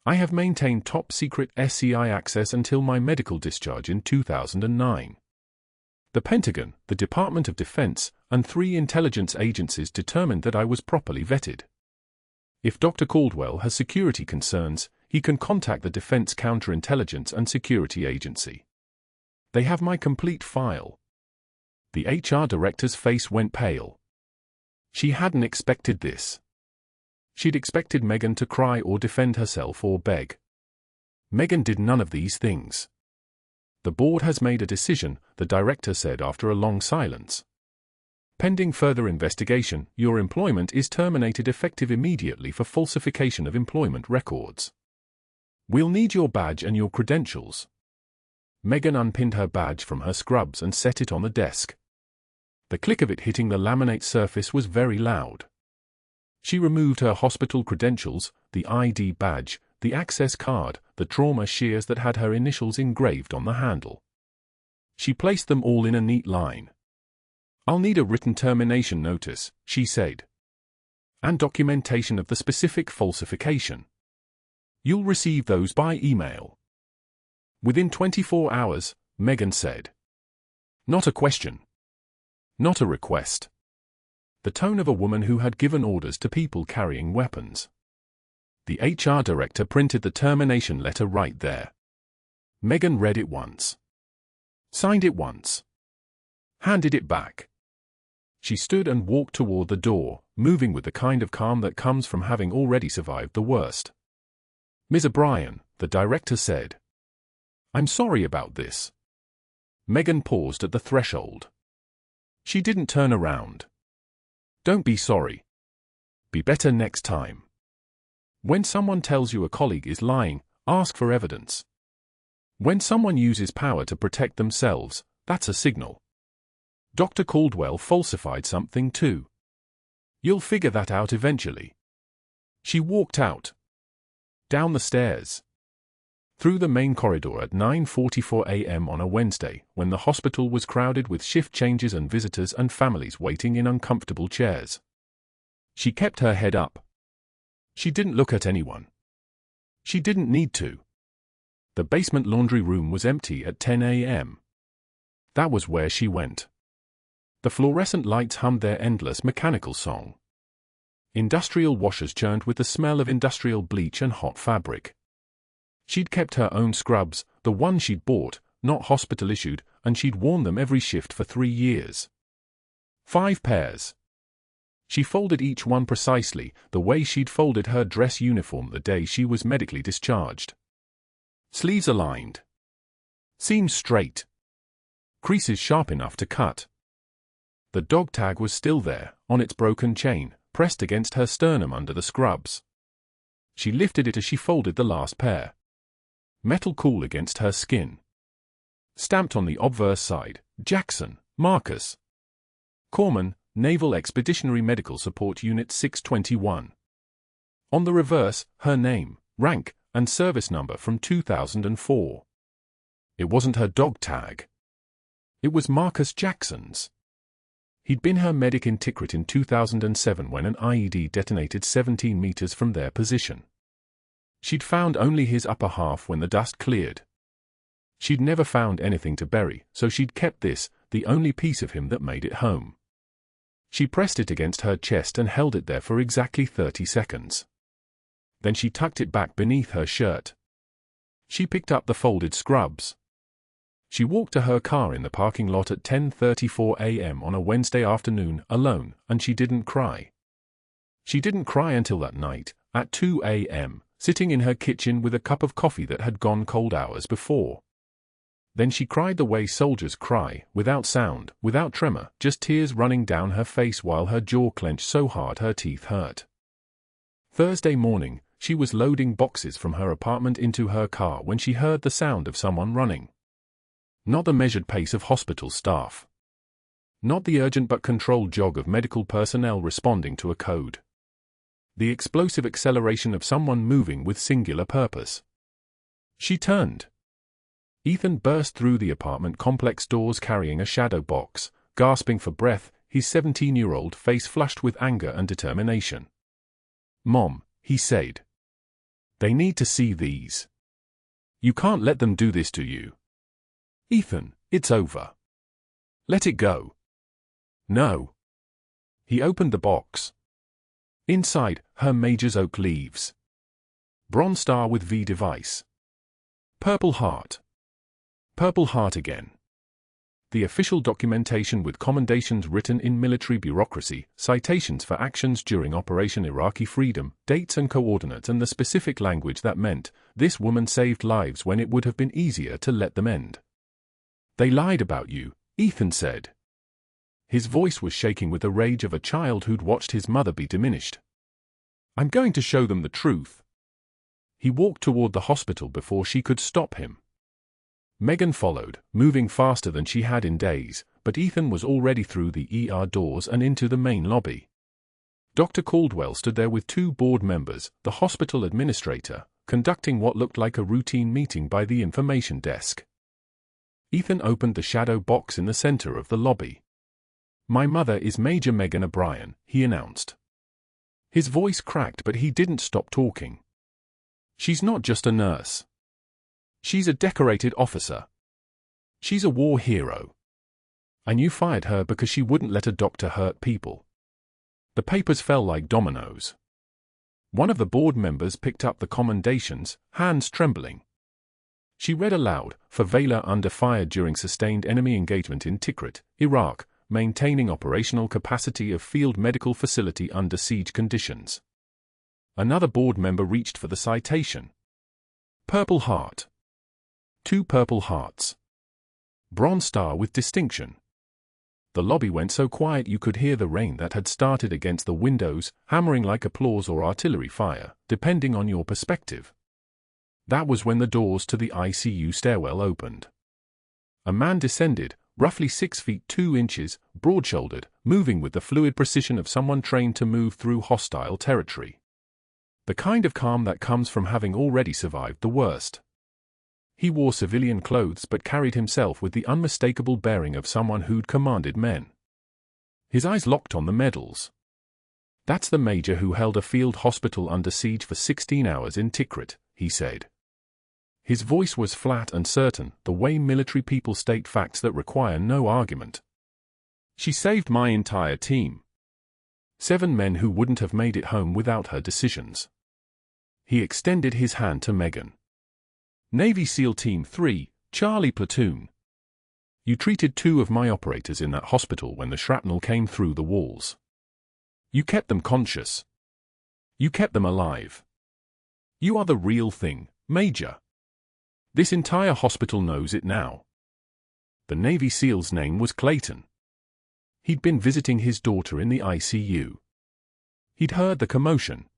Speaker 1: I have maintained top-secret SCI access until my medical discharge in 2009. The Pentagon, the Department of Defense, and 3 intelligence agencies determined that I was properly vetted. If Dr. Caldwell has security concerns, he can contact the Defense Counterintelligence and Security Agency. They have my complete file. The HR director's face went pale. She hadn't expected this. She'd expected Megan to cry or defend herself or beg. Megan did none of these things. The board has made a decision, the director said after a long silence. Pending further investigation, your employment is terminated effective immediately for falsification of employment records. We'll need your badge and your credentials. Megan unpinned her badge from her scrubs and set it on the desk. The click of it hitting the laminate surface was very loud. She removed her hospital credentials, the ID badge, the access card, the trauma shears that had her initials engraved on the handle. She placed them all in a neat line. I'll need a written termination notice, she said. And documentation of the specific falsification. You'll receive those by email. Within 24 hours, Megan said. Not a question. Not a request. The tone of a woman who had given orders to people carrying weapons. The HR director printed the termination letter right there. Megan read it once. Signed it once. Handed it back. She stood and walked toward the door, moving with the kind of calm that comes from having already survived the worst. Ms. O'Brien, the director said. I'm sorry about this. Megan paused at the threshold. She didn't turn around. Don't be sorry. Be better next time. When someone tells you a colleague is lying, ask for evidence. When someone uses power to protect themselves, that's a signal. Dr. Caldwell falsified something too. You'll figure that out eventually. She walked out. Down the stairs. Through the main corridor at 9:44 a.m. on a Wednesday, when the hospital was crowded with shift changes and visitors and families waiting in uncomfortable chairs. She kept her head up. She didn't look at anyone. She didn't need to. The basement laundry room was empty at 10 a.m. That was where she went. The fluorescent lights hummed their endless mechanical song. Industrial washers churned with the smell of industrial bleach and hot fabric. She'd kept her own scrubs, the one she'd bought, not hospital-issued, and she'd worn them every shift for 3 years. 5 pairs. She folded each one precisely, the way she'd folded her dress uniform the day she was medically discharged. Sleeves aligned. Seams straight. Creases sharp enough to cut. The dog tag was still there, on its broken chain, pressed against her sternum under the scrubs. She lifted it as she folded the last pair. Metal cool against her skin. Stamped on the obverse side, Jackson, Marcus. Corpsman, Naval Expeditionary Medical Support Unit 621. On the reverse, her name, rank, and service number from 2004. It wasn't her dog tag. It was Marcus Jackson's. He'd been her medic in Tikrit in 2007 when an IED detonated 17 meters from their position. She'd found only his upper half when the dust cleared. She'd never found anything to bury, so she'd kept this, the only piece of him that made it home. She pressed it against her chest and held it there for exactly 30 seconds. Then she tucked it back beneath her shirt. She picked up the folded scrubs. She walked to her car in the parking lot at 10:34 a.m. on a Wednesday afternoon, alone, and she didn't cry. She didn't cry until that night, at 2 a.m., sitting in her kitchen with a cup of coffee that had gone cold hours before. Then she cried the way soldiers cry, without sound, without tremor, just tears running down her face while her jaw clenched so hard her teeth hurt. Thursday morning, she was loading boxes from her apartment into her car when she heard the sound of someone running. Not the measured pace of hospital staff. Not the urgent but controlled jog of medical personnel responding to a code. The explosive acceleration of someone moving with singular purpose. She turned. Ethan burst through the apartment complex doors carrying a shadow box, gasping for breath, his 17-year-old face flushed with anger and determination. "Mom," he said. "They need to see these. You can't let them do this to you. Ethan, it's over. Let it go." "No." He opened the box. Inside, her Major's Oak leaves. Bronze star with V device. Purple heart. Purple heart again. The official documentation with commendations written in military bureaucracy, citations for actions during Operation Iraqi Freedom, dates and coordinates, and the specific language that meant, this woman saved lives when it would have been easier to let them end. "They lied about you," Ethan said. His voice was shaking with the rage of a child who'd watched his mother be diminished. "I'm going to show them the truth." He walked toward the hospital before she could stop him. Megan followed, moving faster than she had in days, but Ethan was already through the ER doors and into the main lobby. Dr. Caldwell stood there with two board members, the hospital administrator, conducting what looked like a routine meeting by the information desk. Ethan opened the shadow box in the center of the lobby. "My mother is Major Megan O'Brien," he announced. His voice cracked, but he didn't stop talking. "She's not just a nurse. She's a decorated officer. She's a war hero. And you fired her because she wouldn't let a doctor hurt people." The papers fell like dominoes. One of the board members picked up the commendations, hands trembling. She read aloud, "For Valor under fire during sustained enemy engagement in Tikrit, Iraq, maintaining operational capacity of field medical facility under siege conditions." Another board member reached for the citation. "Purple Heart. 2 Purple Hearts. Bronze Star with distinction." The lobby went so quiet you could hear the rain that had started against the windows, hammering like applause or artillery fire, depending on your perspective. That was when the doors to the ICU stairwell opened. A man descended, roughly 6 feet 2 inches, broad-shouldered, moving with the fluid precision of someone trained to move through hostile territory. The kind of calm that comes from having already survived the worst. He wore civilian clothes but carried himself with the unmistakable bearing of someone who'd commanded men. His eyes locked on the medals. "That's the major who held a field hospital under siege for 16 hours in Tikrit," he said. His voice was flat and certain, the way military people state facts that require no argument. "She saved my entire team. 7 men who wouldn't have made it home without her decisions." He extended his hand to Megan. "Navy SEAL Team 3, Charlie Platoon. You treated 2 of my operators in that hospital when the shrapnel came through the walls. You kept them conscious. You kept them alive. You are the real thing, Major. This entire hospital knows it now." The Navy SEAL's name was Clayton. He'd been visiting his daughter in the ICU. He'd heard the commotion.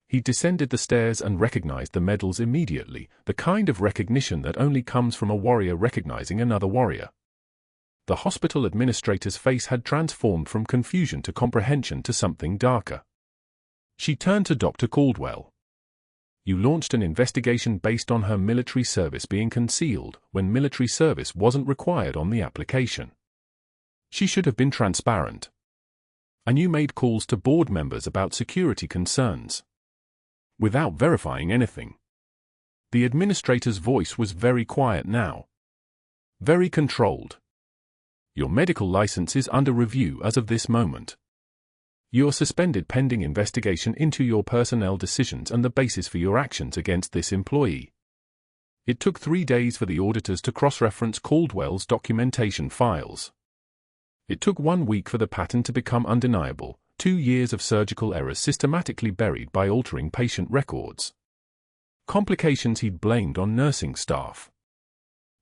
Speaker 1: He descended the stairs and recognized the medals immediately, the kind of recognition that only comes from a warrior recognizing another warrior. The hospital administrator's face had transformed from confusion to comprehension to something darker. She turned to Dr. Caldwell. "You launched an investigation based on her military service being concealed when military service wasn't required on the application. She should have been transparent. And you made calls to board members about security concerns. Without verifying anything." The administrator's voice was very quiet now. Very controlled. "Your medical license is under review as of this moment. You're suspended pending investigation into your personnel decisions and the basis for your actions against this employee." It took 3 days for the auditors to cross-reference Caldwell's documentation files. It took 1 week for the pattern to become undeniable, 2 years of surgical errors systematically buried by altering patient records. Complications he'd blamed on nursing staff.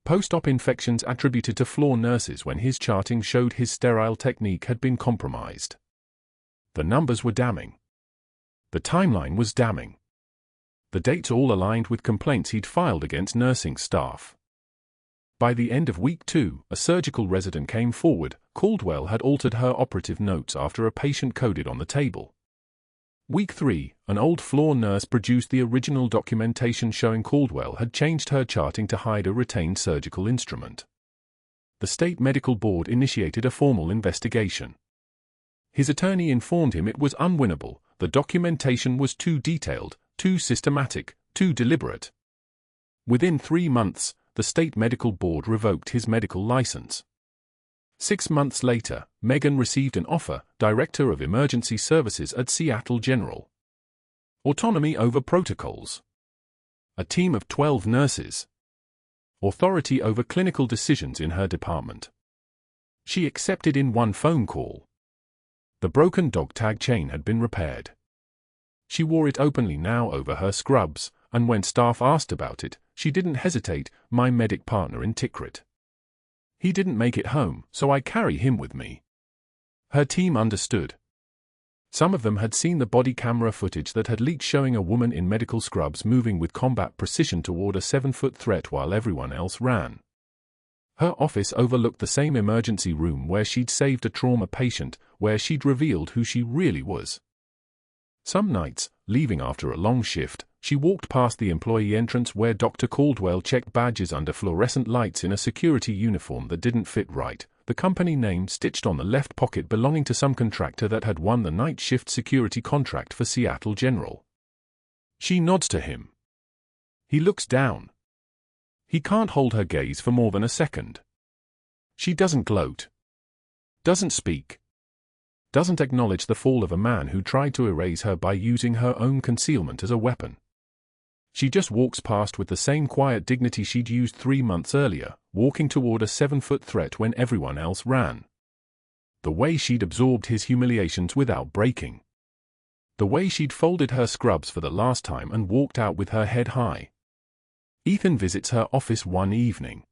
Speaker 1: Post-op infections attributed to floor nurses when his charting showed his sterile technique had been compromised. The numbers were damning. The timeline was damning. The dates all aligned with complaints he'd filed against nursing staff. By the end of week 2, a surgical resident came forward. Caldwell had altered her operative notes after a patient coded on the table. Week 3, an old floor nurse produced the original documentation showing Caldwell had changed her charting to hide a retained surgical instrument. The state medical board initiated a formal investigation. His attorney informed him it was unwinnable, the documentation was too detailed, too systematic, too deliberate. Within 3 months, the state medical board revoked his medical license. 6 months later, Megan received an offer, Director of Emergency Services at Seattle General. Autonomy over protocols. A team of 12 nurses. Authority over clinical decisions in her department. She accepted in one phone call. The broken dog tag chain had been repaired. She wore it openly now over her scrubs, and when staff asked about it, she didn't hesitate. My medic partner in Tikrit. He didn't make it home, so I carry him with me. Her team understood. Some of them had seen the body camera footage that had leaked showing a woman in medical scrubs moving with combat precision toward a 7-foot threat while everyone else ran. Her office overlooked the same emergency room where she'd saved a trauma patient, where she'd revealed who she really was. Some nights, leaving after a long shift, she walked past the employee entrance where Dr. Caldwell checked badges under fluorescent lights in a security uniform that didn't fit right, the company name stitched on the left pocket belonging to some contractor that had won the night shift security contract for Seattle General. She nods to him. He looks down. He can't hold her gaze for more than a second. She doesn't gloat. Doesn't speak. Doesn't acknowledge the fall of a man who tried to erase her by using her own concealment as a weapon. She just walks past with the same quiet dignity she'd used 3 months earlier, walking toward a 7-foot threat when everyone else ran. The way she'd absorbed his humiliations without breaking. The way she'd folded her scrubs for the last time and walked out with her head high. Ethan visits her office one evening.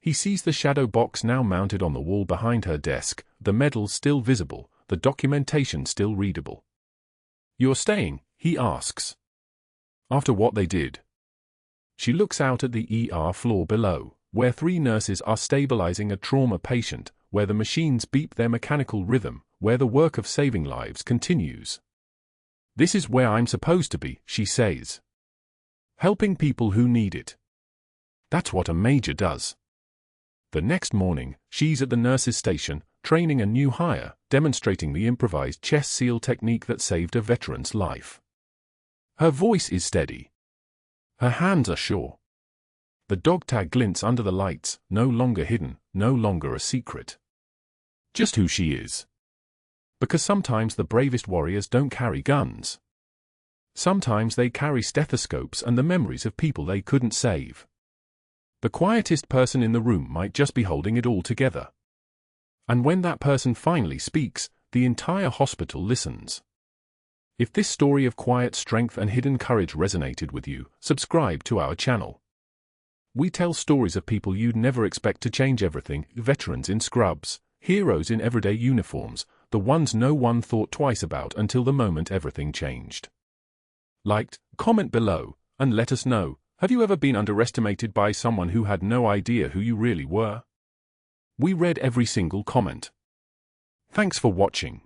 Speaker 1: He sees the shadow box now mounted on the wall behind her desk, the medals still visible, the documentation still readable. "You're staying?" he asks. "After what they did?" She looks out at the ER floor below, where 3 nurses are stabilizing a trauma patient, where the machines beep their mechanical rhythm, where the work of saving lives continues. "This is where I'm supposed to be," she says. "Helping people who need it. That's what a major does." The next morning, she's at the nurses' station, training a new hire, demonstrating the improvised chest seal technique that saved a veteran's life. Her voice is steady. Her hands are sure. The dog tag glints under the lights, no longer hidden, no longer a secret. Just who she is. Because sometimes the bravest warriors don't carry guns. Sometimes they carry stethoscopes and the memories of people they couldn't save. The quietest person in the room might just be holding it all together. And when that person finally speaks, the entire hospital listens. If this story of quiet strength and hidden courage resonated with you, subscribe to our channel. We tell stories of people you'd never expect to change everything, veterans in scrubs, heroes in everyday uniforms, the ones no one thought twice about until the moment everything changed. Like, comment below, and let us know, have you ever been underestimated by someone who had no idea who you really were? We read every single comment. Thanks for watching.